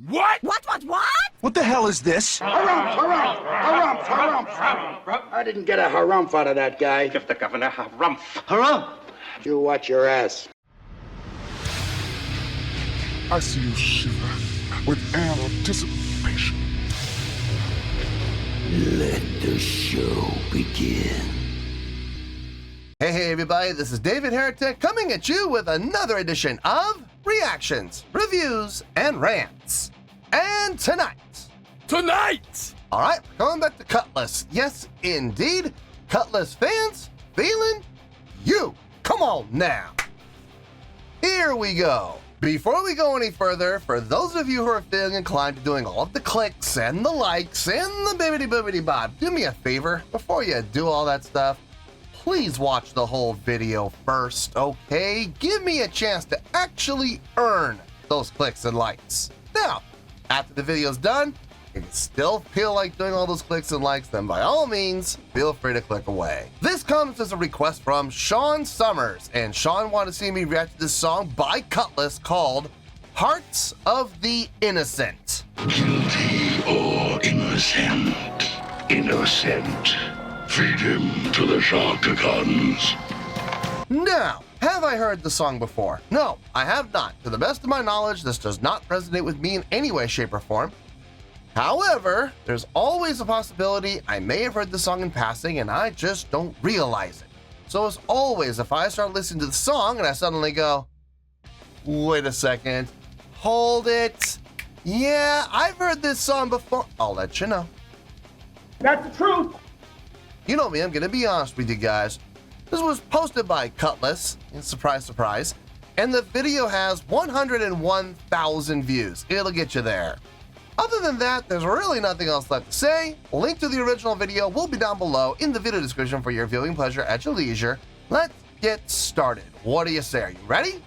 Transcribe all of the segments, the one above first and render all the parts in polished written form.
What? What? What the hell is this? Harumph. I didn't get a harumph out of that guy. Give the governor harumph. Harumph? You watch your ass. I see you shiver with anticipation. Let the show begin. Hey everybody, this is David Heretic coming at you with another edition of Reactions, Reviews, and Rants. And tonight, alright, coming back to Kutless. Yes, indeed, Kutless Fans Feeling You. Come on now. Here we go. Before we go any further, for those of you who are feeling inclined to doing all of the clicks and the likes and the bibbidi-bobbidi-bob, do me a favor, before you do all that stuff, please watch the whole video first, okay? Give me a chance to actually earn those clicks and likes. Now, after the video's done, if you still feel like doing all those clicks and likes, then by all means, feel free to click away. This comes as a request from Sean Summers, and Sean wanted to see me react to this song by Kutless called Hearts of the Innocent. Guilty or innocent? Innocent. Feed him to the Sharkagons. Now, have I heard the song before? No, I have not. To the best of my knowledge, this does not resonate with me in any way, shape, or form. However, there's always a possibility I may have heard the song in passing and I just don't realize it. So as always, if I start listening to the song and I suddenly go, wait a second, hold it. Yeah, I've heard this song before. I'll let you know. That's the truth. You know me, I'm gonna be honest with you guys. This was posted by Kutless, and surprise, surprise, and the video has 101,000 views. It'll get you there. Other than that, there's really nothing else left to say. Link to the original video will be down below in the video description for your viewing pleasure at your leisure. Let's get started. What do you say? Are you ready?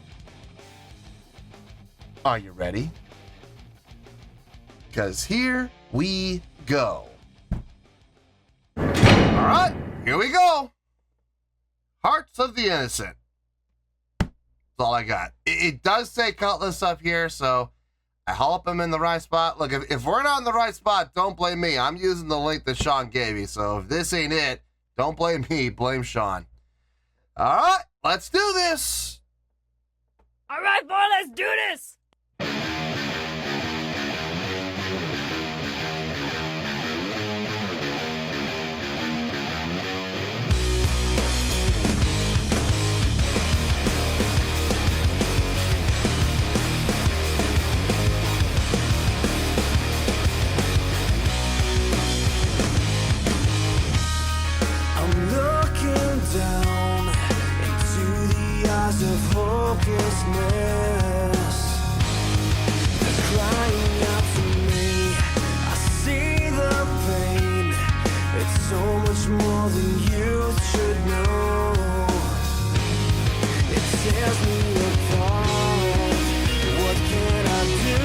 Are you ready? Because here we go. All right, here we go. Hearts of the Innocent. That's all I got. It does say Kutless up here, so I hope I'm in the right spot. Look, if we're not in the right spot, don't blame me. I'm using the link that Sean gave me, so if this ain't it, don't blame me, blame Sean. All right, let's do this. All right, boy, let's do this. Of hopelessness, they're crying out to me. I see the pain. It's so much more than you should know. It tears me apart. What can I do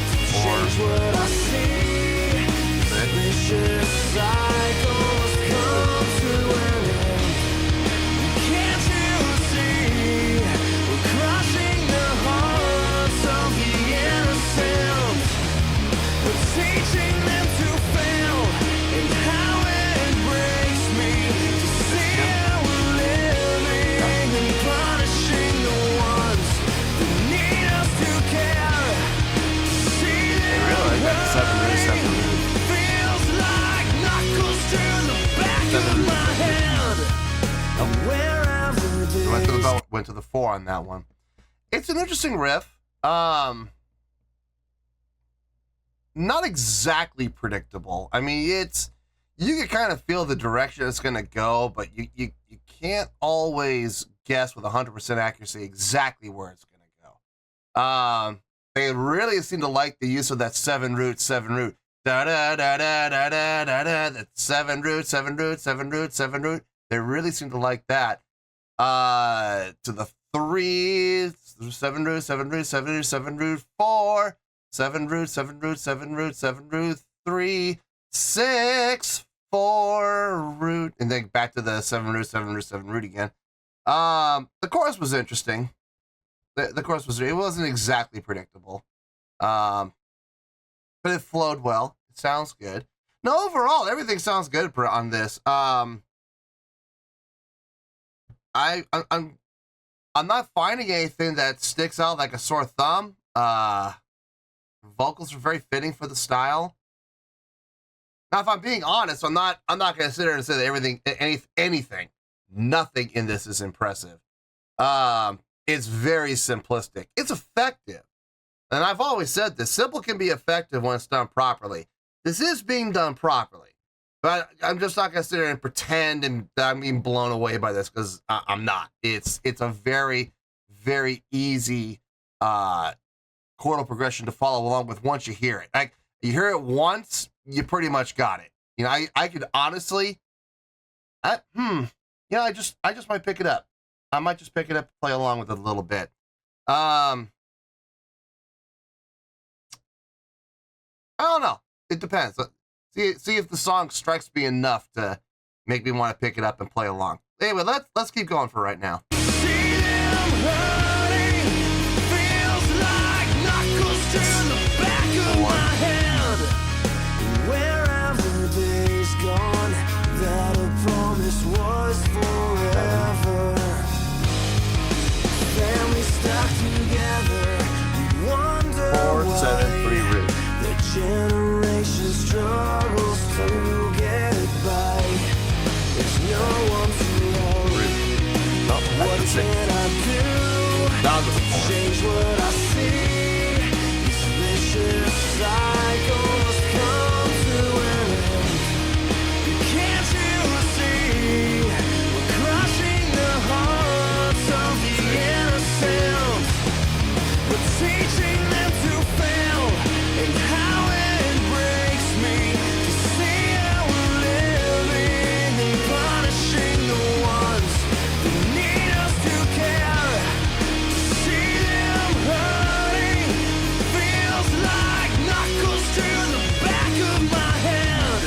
to change what I see? This vicious cycle has come to an end. Can't you crushing the hearts of the innocent? We're teaching them to fail, and how it breaks me to see how we're living and punishing the ones that need us to care. To see them feels like knuckles to the back of my head. And wherever Went to the 4 on that one. It's an interesting riff. Not exactly predictable. I mean, you can kind of feel the direction it's gonna go, but you can't always guess with 100% accuracy exactly where it's gonna go. They really seem to like the use of that 7 root. Da da da da da da da da. That 7 root. They really seem to like that. To the 3, 7 root, 4, 7 root, 3, 6, 4 root, and then back to the 7 root again. The chorus was interesting. The chorus was, it wasn't exactly predictable. But it flowed well. It sounds good. No, overall, everything sounds good on this. I'm not finding anything that sticks out like a sore thumb. Vocals are very fitting for the style. Now, if I'm being honest, I'm not gonna sit here and say that anything, nothing in this is impressive. It's very simplistic. It's effective. And I've always said this, simple can be effective when it's done properly. This is being done properly. But I'm just not going to sit there and pretend that I'm being blown away by this, because I'm not. It's a very, very easy chordal progression to follow along with once you hear it. Like, you hear it once, you pretty much got it. You know, I could honestly, I just might pick it up. I might just pick it up and play along with it a little bit. I don't know. It depends. See if the song strikes me enough to make me want to pick it up and play along. Anyway, let's keep going for right now. See them hurting, feels like knuckles to the back of my head. Wherever day's gone, that a promise was forever. Family stuck together, you wonder 4, 7, 3 why root. the generation struggles to get by. There's no one to love. What can I do to change what I see? These vicious cycles come to an end. Can't you see? We're crushing the hearts of the innocent. We're teaching them to fail, and how it breaks me to see how we're living and punishing the ones that need us to care. To see them hurting feels like knuckles to the back of my head.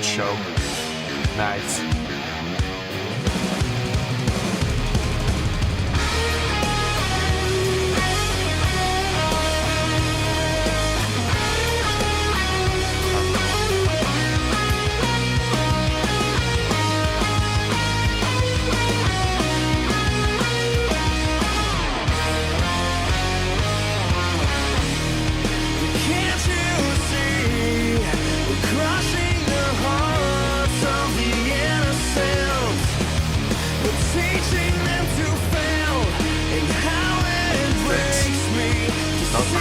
Choke. Nice. Can't you see? We're crushing the hearts of the innocent. We're teaching them to fail, and how it breaks me to see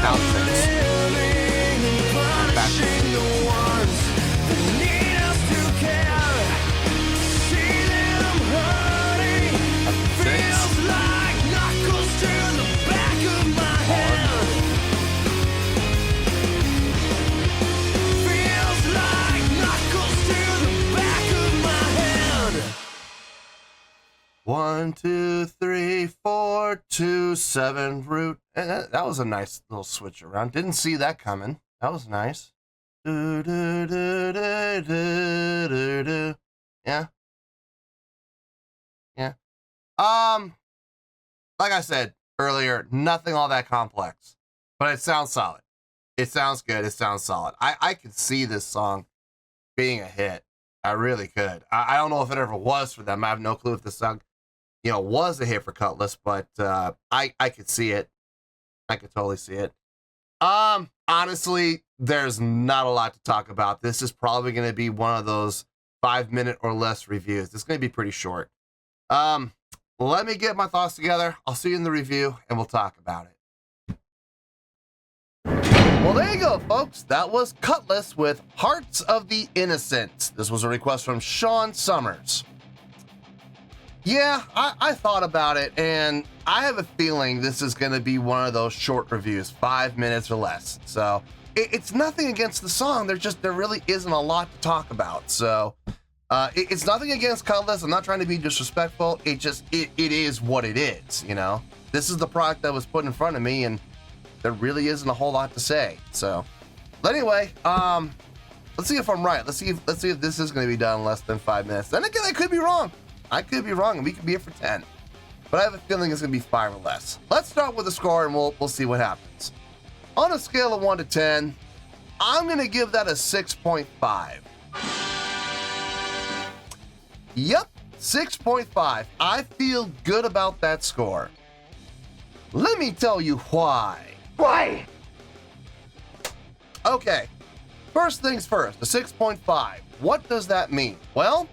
how we're living and punishing the ones that need us to care. To see them hurting feels like knuckles to the back of my head. Feels like knuckles to the back of my head. 1, 2, 3, 4, 2, 7 root. That was a nice little switch around. Didn't see that coming. That was nice. Do, do, do, do, do, do, do. Yeah. Yeah. Like I said earlier, nothing all that complex, but it sounds solid. It sounds good. It sounds solid. I could see this song being a hit. I really could. I don't know if it ever was for them. I have no clue if this song, was a hit for Kutless, but I could see it. I could totally see it. Honestly, there's not a lot to talk about. This is probably going to be one of those 5-minute or less reviews. It's going to be pretty short. Let me get my thoughts together. I'll see you in the review, and we'll talk about it. Well, there you go, folks. That was Kutless with Hearts of the Innocent. This was a request from Sean Summers. Yeah, I thought about it, and I have a feeling this is going to be one of those short reviews, 5 minutes or less. So it's nothing against the song. There really isn't a lot to talk about. So it's nothing against Kutless. I'm not trying to be disrespectful. It is what it is. This is the product that was put in front of me, and there really isn't a whole lot to say. So, but anyway, let's see if I'm right. Let's see if this is going to be done in less than 5 minutes. Then again, I could be wrong. I could be wrong, and we could be here for 10. but I have a feeling it's going to be 5 or less. Let's start with the score and we'll see what happens. On a scale of 1 to 10, I'm going to give that a 6.5. Yep, 6.5. I feel good about that score. Let me tell you why. Why? Okay, first things first, a 6.5. What does that mean? Well,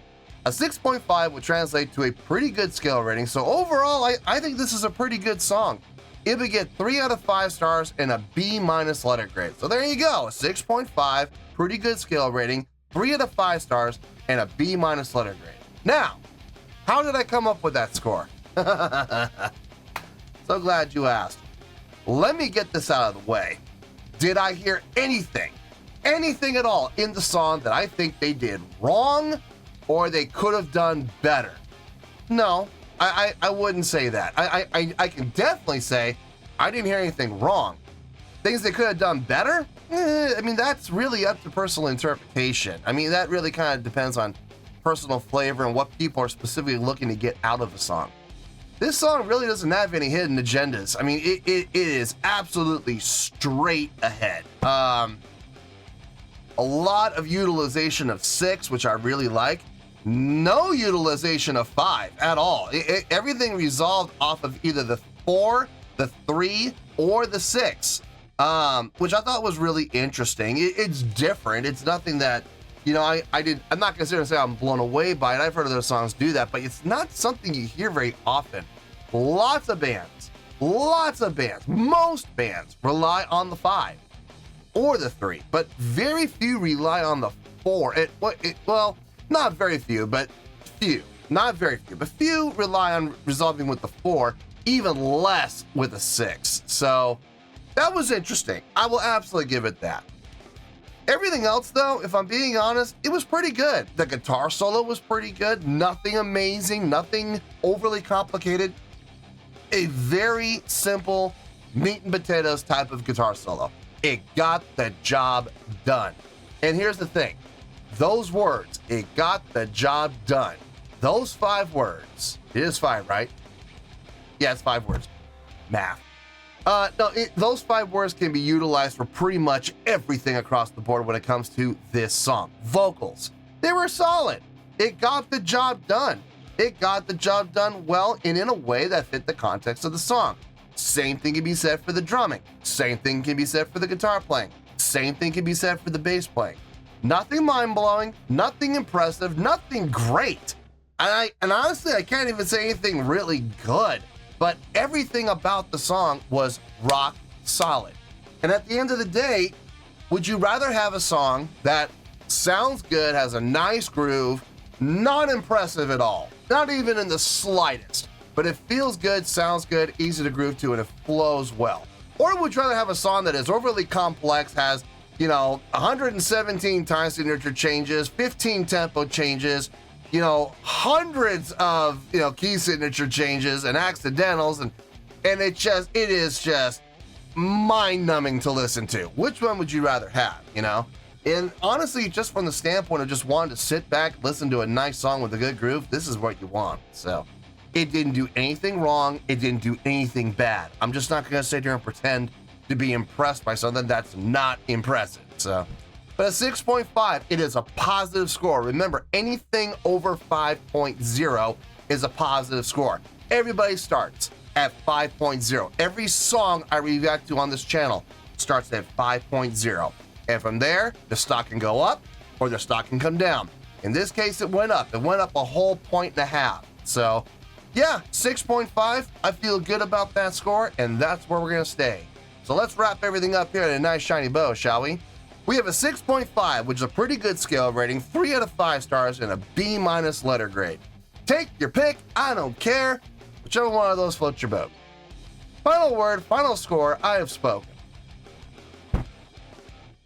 a 6.5 would translate to a pretty good scale rating, so overall, I think this is a pretty good song. It would get 3 out of 5 stars and a B- letter grade. So there you go, a 6.5, pretty good scale rating, 3 out of 5 stars, and a B- letter grade. Now, how did I come up with that score? So glad you asked. Let me get this out of the way. Did I hear anything at all in the song that I think they did wrong or they could have done better? No, I wouldn't say that. I can definitely say I didn't hear anything wrong. Things they could have done better? I mean, that's really up to personal interpretation. I mean, that really kind of depends on personal flavor and what people are specifically looking to get out of a song. This song really doesn't have any hidden agendas. I mean, it is absolutely straight ahead. A lot of utilization of 6, which I really like. No utilization of 5 at all. Everything resolved off of either the 4, the 3, or the 6, which I thought was really interesting. It's different. It's nothing that, you know, I'm not going to say I'm blown away by it. I've heard other songs do that, but it's not something you hear very often. Lots of bands, most bands rely on the 5 or the 3, but very few rely on the 4. Well, not very few, but few. Not very few, but few rely on resolving with the 4, even less with a 6. So that was interesting. I will absolutely give it that. Everything else, though, if I'm being honest, it was pretty good. The guitar solo was pretty good. Nothing amazing, nothing overly complicated. A very simple meat and potatoes type of guitar solo. It got the job done. And here's the thing. Those words, it got the job done. Those 5 words, it is 5, right? Yeah, it's 5 words. Math. Those 5 words can be utilized for pretty much everything across the board when it comes to this song. Vocals, they were solid. It got the job done. It got the job done well and in a way that fit the context of the song. Same thing can be said for the drumming. Same thing can be said for the guitar playing. Same thing can be said for the bass playing. Nothing mind-blowing, nothing impressive, nothing great. And honestly, I can't even say anything really good. But everything about the song was rock solid. And at the end of the day, would you rather have a song that sounds good, has a nice groove, not impressive at all, not even in the slightest, but it feels good, sounds good, easy to groove to, and it flows well? Or would you rather have a song that is overly complex, has, 117 time signature changes, 15 tempo changes, hundreds of, key signature changes and accidentals, and it is just mind-numbing to listen to? Which one would you rather have, And honestly, just from the standpoint of just wanting to sit back, listen to a nice song with a good groove, this is what you want. So it didn't do anything wrong. It didn't do anything bad. I'm just not going to sit here and pretend to be impressed by something that's not impressive. So, but a 6.5, it is a positive score. Remember, anything over 5.0 is a positive score. Everybody starts at 5.0. Every song I react to on this channel starts at 5.0. And from there, the stock can go up or the stock can come down. In this case, it went up. It went up a whole 1.5 points. So, yeah, 6.5. I feel good about that score, and that's where we're going to stay. So let's wrap everything up here in a nice shiny bow, shall we? We have a 6.5, which is a pretty good scale rating, 3 out of 5 stars, and a B- letter grade. Take your pick. I don't care. Whichever one of those floats your boat. Final word, final score, I have spoken.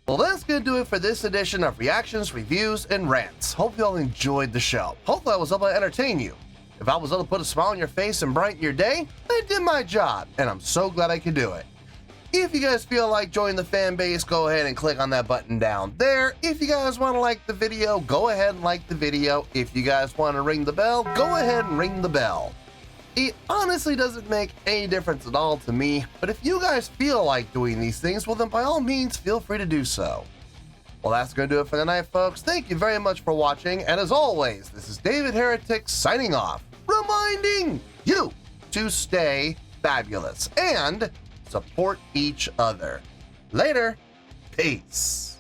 Well, that's going to do it for this edition of Reactions, Reviews, and Rants. Hope you all enjoyed the show. Hopefully I was able to entertain you. If I was able to put a smile on your face and brighten your day, I did my job, and I'm so glad I could do it. If you guys feel like joining the fan base, go ahead and click on that button down there. If you guys want to like the video, go ahead and like the video. If you guys want to ring the bell, go ahead and ring the bell. It honestly doesn't make any difference at all to me, but if you guys feel like doing these things, well then by all means feel free to do so. Well, that's going to do it for tonight, folks. Thank you very much for watching, and as always, this is David Heretic signing off, reminding you to stay fabulous and support each other. Later. Peace.